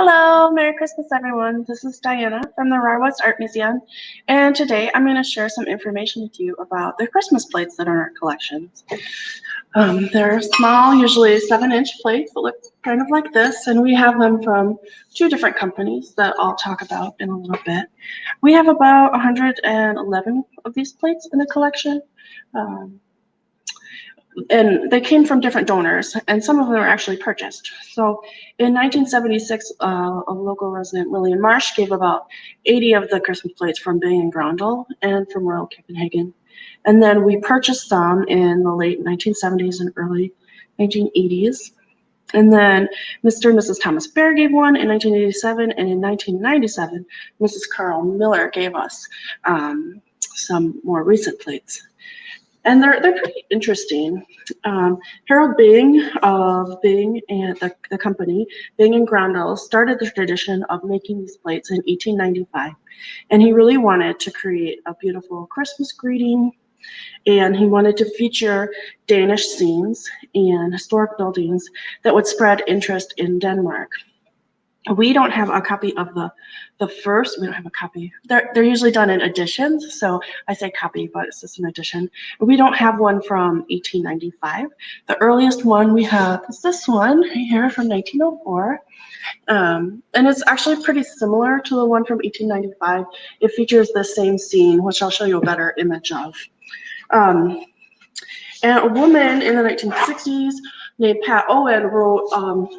Hello, Merry Christmas, everyone. This is Diana from the Rahr-West Art Museum, and today I'm going to share some information with you about the Christmas plates that are in our collections. They're small, usually 7-inch plates that look kind of like this, and we have them from 2 different companies that I'll talk about in a little bit. We have about 111 of these plates in the collection. And they came from different donors, and some of them were actually purchased. So in 1976, a local resident, Lillian Marsh, gave about 80 of the Christmas plates from Bing & Grundle and from Royal Copenhagen. And then we purchased some in the late 1970s and early 1980s. And then Mr. and Mrs. Thomas Bear gave one in 1987, and in 1997, Mrs. Carl Miller gave us some more recent plates. And they're pretty interesting. Harold Bing of Bing and the company, Bing & Grundle, started the tradition of making these plates in 1895. And he really wanted to create a beautiful Christmas greeting, and he wanted to feature Danish scenes and historic buildings that would spread interest in Denmark. We don't have a copy of the first. We don't have a copy. They're usually done in editions, so I say copy, but it's just an edition. We don't have one from 1895. The earliest one we have is this one here from 1904. And it's actually pretty similar to the one from 1895. It features the same scene, which I'll show you a better image of. And a woman in the 1960s named Pat Owen wrote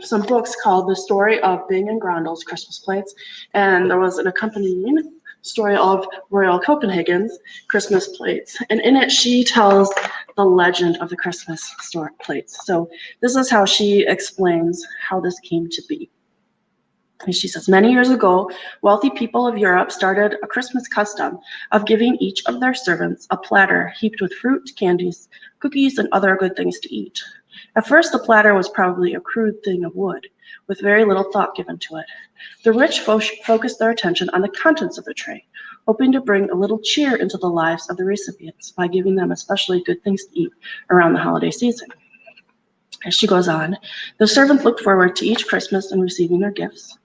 some books called The Story of Bing & Grundle's Christmas Plates, and there was an accompanying story of Royal Copenhagen's Christmas plates. And in it, she tells the legend of the Christmas plates. So this is how she explains how this came to be. And she says, many years ago, wealthy people of Europe started a Christmas custom of giving each of their servants a platter heaped with fruit, candies, cookies, and other good things to eat. At first, the platter was probably a crude thing of wood, with very little thought given to it. The rich focused their attention on the contents of the tray, hoping to bring a little cheer into the lives of the recipients by giving them especially good things to eat around the holiday season. As she goes on, the servants looked forward to each Christmas and receiving their gifts.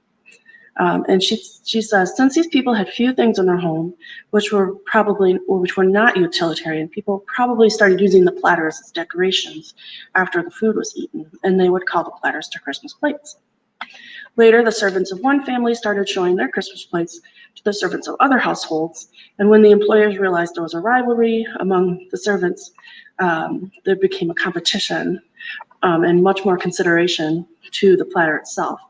And she says, since these people had few things in their home, which were not utilitarian, people probably started using the platters as decorations after the food was eaten, and they would call the platters to Christmas plates. Later, the servants of one family started showing their Christmas plates to the servants of other households, and when the employers realized there was a rivalry among the servants, there became a competition and much more consideration to the platter itself.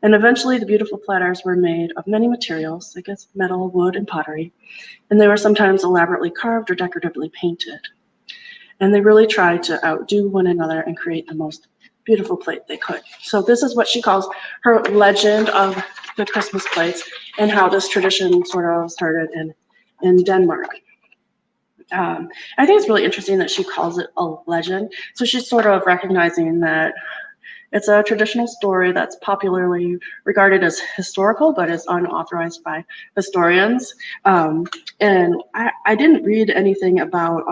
And eventually the beautiful platters were made of many materials, I guess metal, wood, and pottery, and they were sometimes elaborately carved or decoratively painted. And they really tried to outdo one another and create the most beautiful plate they could. So this is what she calls her legend of the Christmas plates and how this tradition sort of started in Denmark. I think it's really interesting that she calls it a legend. So she's sort of recognizing that it's a traditional story that's popularly regarded as historical, but is unauthorized by historians. And I didn't read anything about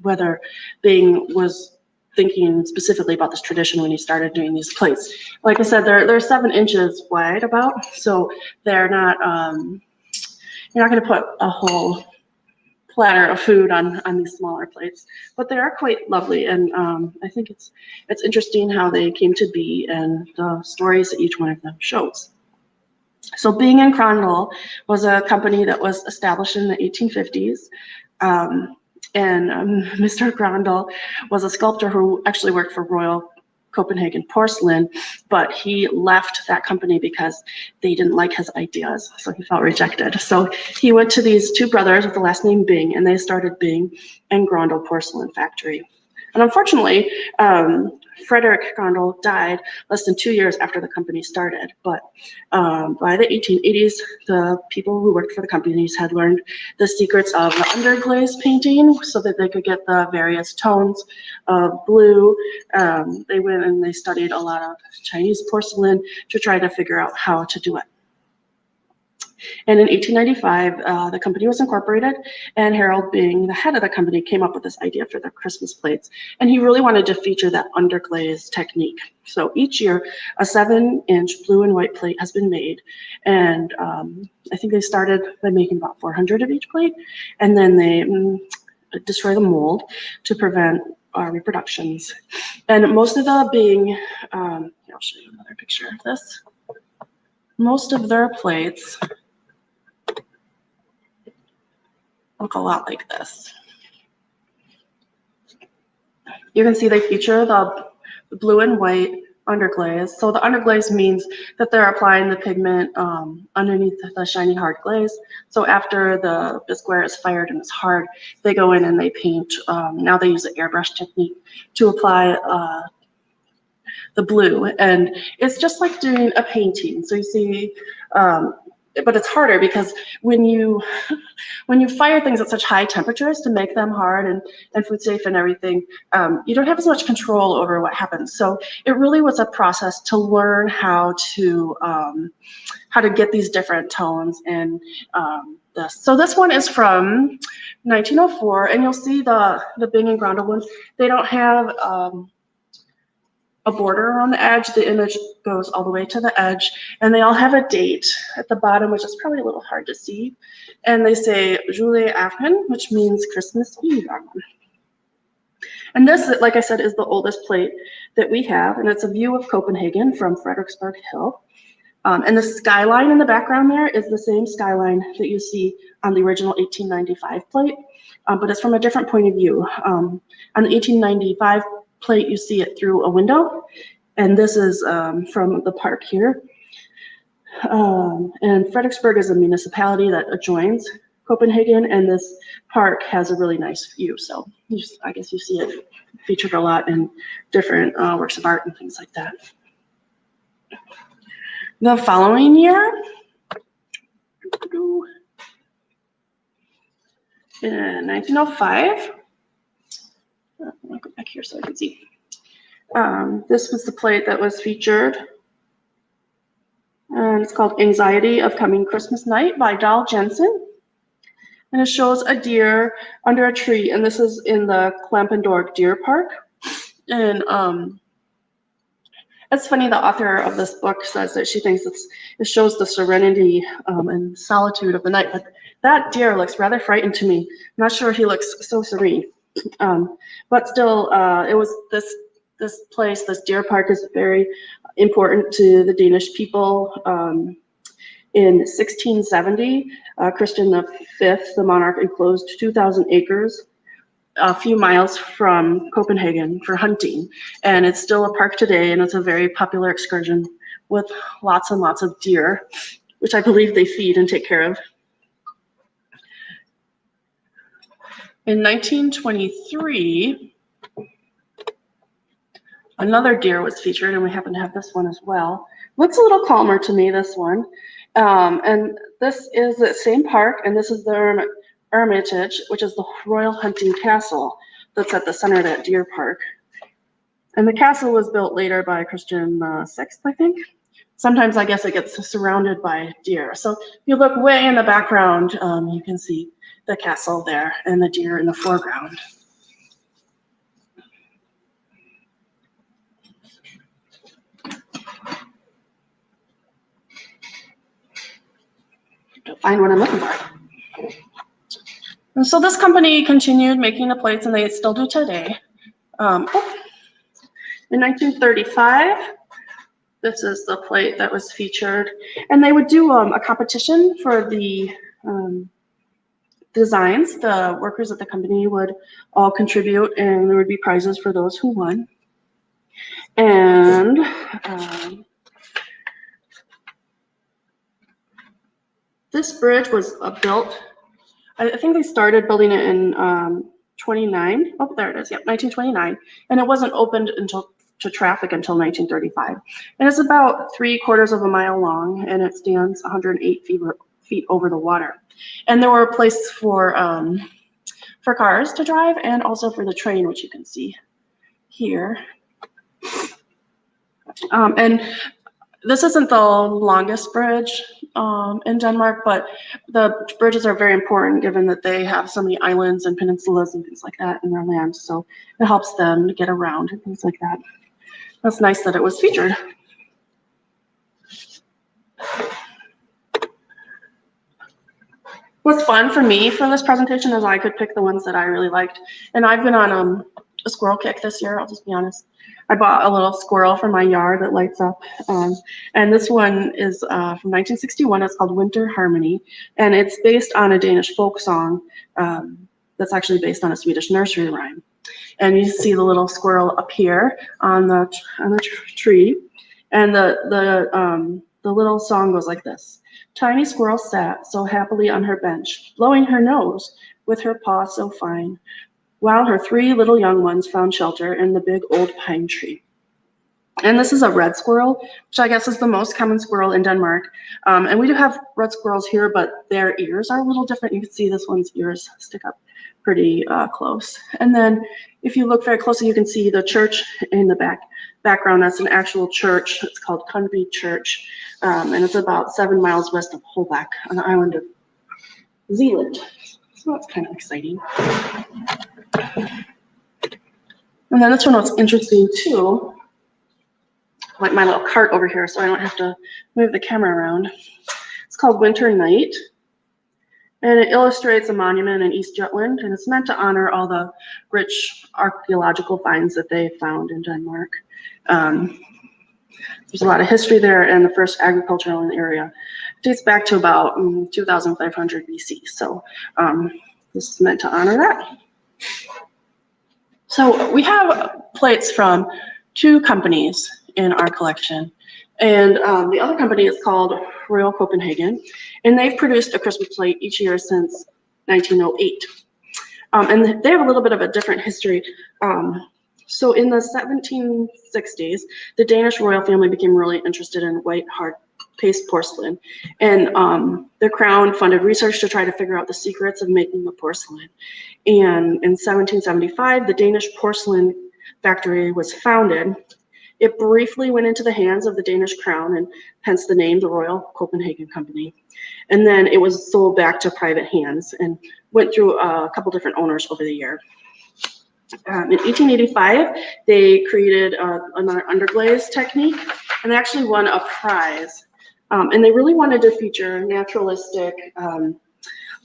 whether Bing was thinking specifically about this tradition when he started doing these plates. Like I said, they're 7 inches wide about, so they're not, you're not gonna put a whole platter of food on these smaller plates, but they are quite lovely, and I think it's interesting how they came to be and the stories that each one of them shows. So Bing & Grundle was a company that was established in the 1850s, and Mr. Grundle was a sculptor who actually worked for Royal Copenhagen Porcelain, but he left that company because they didn't like his ideas, so he felt rejected. So he went to these 2 brothers with the last name Bing, and they started Bing & Grundle Porcelain Factory. And unfortunately, Frederick Grundle died less than 2 years after the company started. But by the 1880s, the people who worked for the companies had learned the secrets of the underglaze painting so that they could get the various tones of blue. They went and they studied a lot of Chinese porcelain to try to figure out how to do it. And in 1895, the company was incorporated, and Harold, being the head of the company, came up with this idea for the Christmas plates. And he really wanted to feature that underglaze technique. So each year, a 7-inch blue and white plate has been made. And I think they started by making about 400 of each plate, and then they destroy the mold to prevent reproductions. And most of the being, here, I'll show you another picture of this. Most of their plates look a lot like this. You can see they feature the blue and white underglaze. So the underglaze means that they're applying the pigment underneath the shiny hard glaze. So after the bisqueware is fired and it's hard, they go in and they paint. Now they use the airbrush technique to apply the blue, and it's just like doing a painting. So you see, but it's harder because when you fire things at such high temperatures to make them hard and food safe and everything, you don't have as much control over what happens. So it really was a process to learn how to get these different tones in this. So this one is from 1904, and you'll see the Bing and Grundle ones. They don't have a border on the edge. The image goes all the way to the edge, and they all have a date at the bottom, which is probably a little hard to see. And they say Julie Afghan, which means Christmas Eve. And this, like I said, is the oldest plate that we have, and it's a view of Copenhagen from Frederiksberg Hill. And the skyline in the background there is the same skyline that you see on the original 1895 plate, but it's from a different point of view. On the 1895 plate, you see it through a window, and this is from the park here. And Frederiksberg is a municipality that adjoins Copenhagen, and this park has a really nice view. So I guess you see it featured a lot in different works of art and things like that. The following year, in 1905, I'll go back here so I can see. This was the plate that was featured. And it's called Anxiety of Coming Christmas Night by Dahl Jensen. And it shows a deer under a tree, and this is in the Klampendorf Deer Park. And it's funny, the author of this book says that she thinks it shows the serenity and solitude of the night, but that deer looks rather frightened to me. I'm not sure he looks so serene. But still, it was this place, this deer park, is very important to the Danish people. In 1670, Christian V, the monarch, enclosed 2,000 acres a few miles from Copenhagen for hunting, and it's still a park today, and it's a very popular excursion with lots and lots of deer, which I believe they feed and take care of. In 1923, another deer was featured, and we happen to have this one as well. Looks a little calmer to me, this one. And this is the same park, and this is the Hermitage, which is the Royal Hunting Castle that's at the center of that deer park. And the castle was built later by Christian VI, I think. Sometimes I guess it gets surrounded by deer. So if you look way in the background, you can see the castle there and the deer in the foreground. To find what I'm looking for. And so this company continued making the plates, and they still do today. In 1935, this is the plate that was featured, and they would do a competition for the designs. The workers at the company would all contribute, and there would be prizes for those who won. And this bridge was built, I think they started building it in 29. Oh, there it is. Yep, 1929. And it wasn't opened to traffic until 1935. And it's about 3/4 of a mile long, and it stands 108 feet over the water. And there were places for cars to drive, and also for the train, which you can see here. And This isn't the longest bridge in Denmark, but the bridges are very important given that they have so many islands and peninsulas and things like that in their land. So it helps them to get around and things like that. That's nice that it was featured. What's fun for me for this presentation is I could pick the ones that I really liked. And I've been on a squirrel kick this year, I'll just be honest. I bought a little squirrel from my yard that lights up. And this one is from 1961. It's called Winter Harmony. And it's based on a Danish folk song that's actually based on a Swedish nursery rhyme. And you see the little squirrel up here on the tree. And the little song goes like this. Tiny squirrel sat so happily on her bench, blowing her nose with her paw so fine, while her 3 little young ones found shelter in the big old pine tree. And this is a red squirrel, which I guess is the most common squirrel in Denmark. And we do have red squirrels here, but their ears are a little different. You can see this one's ears stick up pretty close. And then if you look very closely, you can see the church in the background. That's an actual church. It's called Kundby Church. And it's about 7 miles west of Holbæk on the island of Zealand. So that's kind of exciting. And then this one was interesting too. Like my little cart over here so I don't have to move the camera around. It's called Winter Night. And it illustrates a monument in East Jutland, and it's meant to honor all the rich archaeological finds that they found in Denmark. There's a lot of history there, and the first agricultural in the area dates back to about 2,500 BC. So this is meant to honor that. So we have plates from 2 companies in our collection. And the other company is called Royal Copenhagen, and they've produced a Christmas plate each year since 1908. And they have a little bit of a different history. So in the 1760s, the Danish royal family became really interested in white hard paste porcelain. And the crown funded research to try to figure out the secrets of making the porcelain. And in 1775, the Danish porcelain factory was founded. It briefly went into the hands of the Danish crown, and hence the name, the Royal Copenhagen Company. And then it was sold back to private hands and went through a couple different owners over the year. In 1885, they created another underglaze technique, and they actually won a prize. And they really wanted to feature naturalistic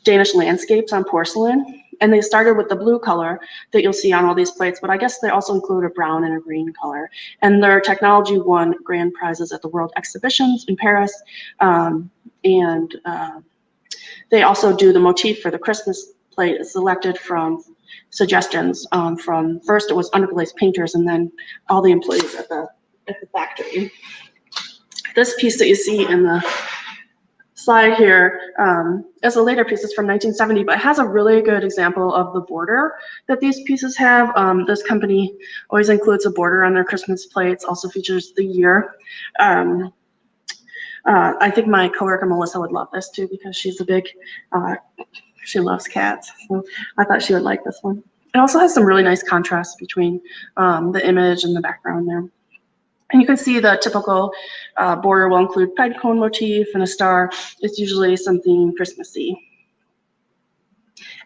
Danish landscapes on porcelain. And they started with the blue color that you'll see on all these plates, but I guess they also include a brown and a green color. And their technology won grand prizes at the World Exhibitions in Paris. They also do the motif for the Christmas plate is selected from suggestions from, first it was underglaze painters and then all the employees at the factory. This piece that you see in the slide here is a later piece. It's from 1970, but it has a really good example of the border that these pieces have. This company always includes a border on their Christmas plates, also features the year. I think my coworker Melissa would love this too because she's a big, she loves cats. So I thought she would like this one. It also has some really nice contrast between the image and the background there. And you can see the typical border will include pine cone motif and a star. It's usually something Christmassy.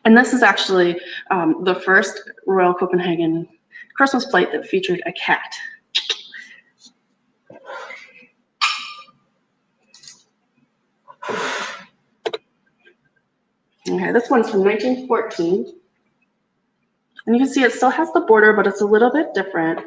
And this is actually the first Royal Copenhagen Christmas plate that featured a cat. Okay, this one's from 1914. And you can see it still has the border, but it's a little bit different.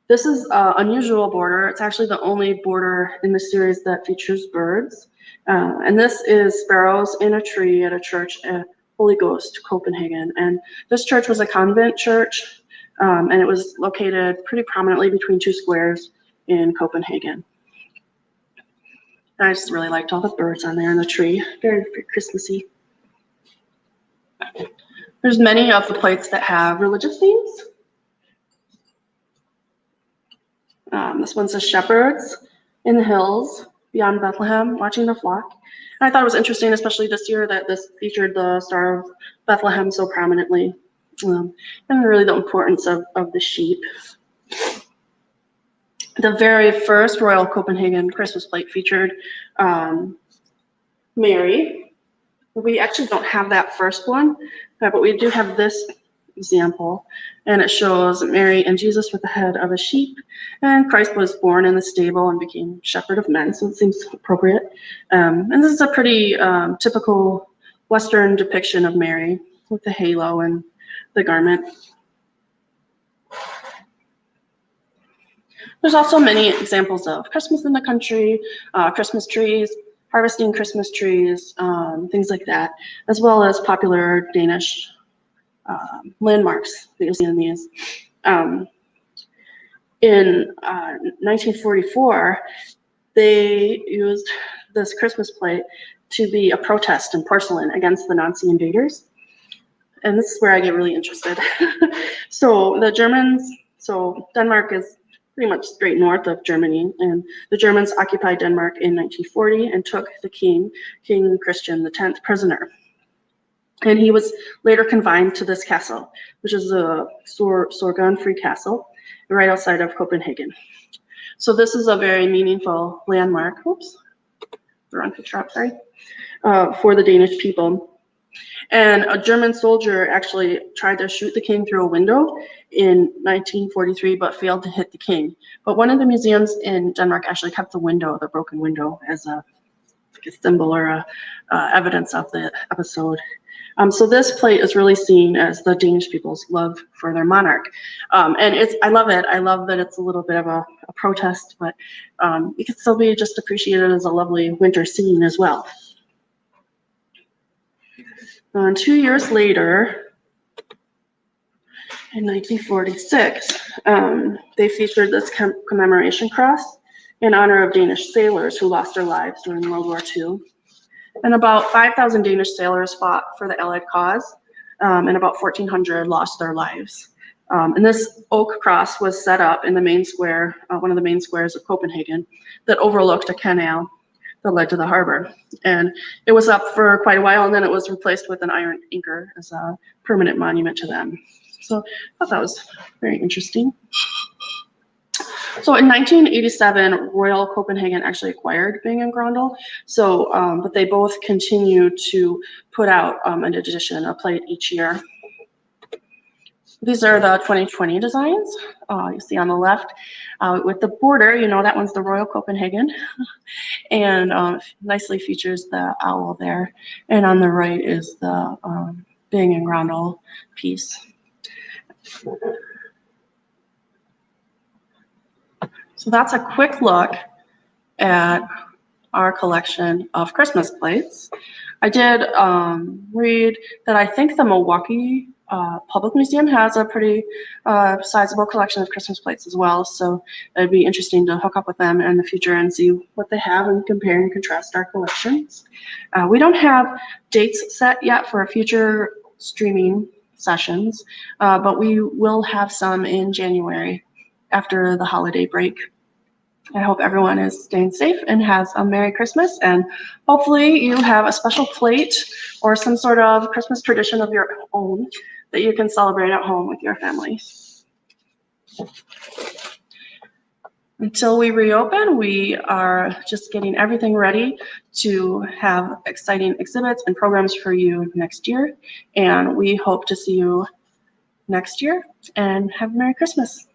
This is an unusual border. It's actually the only border in the series that features birds. And this is sparrows in a tree at a church at Holy Ghost, Copenhagen. And this church was a convent church, and it was located pretty prominently between 2 squares in Copenhagen. I just really liked all the birds on there in the tree. Very, very Christmassy. There's many of the plates that have religious themes. This one says shepherds in the hills beyond Bethlehem watching the flock. And I thought it was interesting, especially this year, that this featured the Star of Bethlehem so prominently, and really the importance of the sheep. The very first Royal Copenhagen Christmas plate featured Mary. We actually don't have that first one, but we do have this example, and it shows Mary and Jesus with the head of a sheep, and Christ was born in the stable and became shepherd of men, so it seems appropriate. And this is a pretty typical Western depiction of Mary with the halo and the garment. There's also many examples of Christmas in the country, Christmas trees, harvesting Christmas trees, things like that, as well as popular Danish landmarks that you'll see in these. In 1944, they used this Christmas plate to be a protest in porcelain against the Nazi invaders. And this is where I get really interested. So the Germans, so Denmark is pretty much straight north of Germany, and the Germans occupied Denmark in 1940 and took the King Christian X, prisoner. And he was later confined to this castle, which is a Sorgan-free castle, right outside of Copenhagen. So this is a very meaningful landmark, oops, the wrong picture up, sorry, for the Danish people. And a German soldier actually tried to shoot the king through a window in 1943, but failed to hit the king. But one of the museums in Denmark actually kept the window, the broken window, as a symbol or evidence of the episode. So this plate is really seen as the Danish people's love for their monarch. And I love it. I love that it's a little bit of a protest, but it can still be just appreciated as a lovely winter scene as well. 2 years later, in 1946, they featured this Commemoration Cross in honor of Danish sailors who lost their lives during World War II. And about 5,000 Danish sailors fought for the Allied cause, and about 1,400 lost their lives. And this oak cross was set up in the main square, one of the main squares of Copenhagen, that overlooked a canal that led to the harbor. And it was up for quite a while, and then it was replaced with an iron anchor as a permanent monument to them. So I thought that was very interesting. So in 1987, Royal Copenhagen actually acquired Bing & Grundle. So, but they both continue to put out an edition, a plate each year. These are the 2020 designs. You see on the left with the border, you know, that one's the Royal Copenhagen. And nicely features the owl there. And on the right is the Bing & Grundle piece. So that's a quick look at our collection of Christmas plates. I did read that I think the Milwaukee Public Museum has a pretty sizable collection of Christmas plates as well. So it'd be interesting to hook up with them in the future and see what they have and compare and contrast our collections. We don't have dates set yet for future streaming sessions, but we will have some in January after the holiday break. I hope everyone is staying safe and has a Merry Christmas, and hopefully you have a special plate or some sort of Christmas tradition of your own that you can celebrate at home with your families. Until we reopen, we are just getting everything ready to have exciting exhibits and programs for you next year, and we hope to see you next year, and have a Merry Christmas.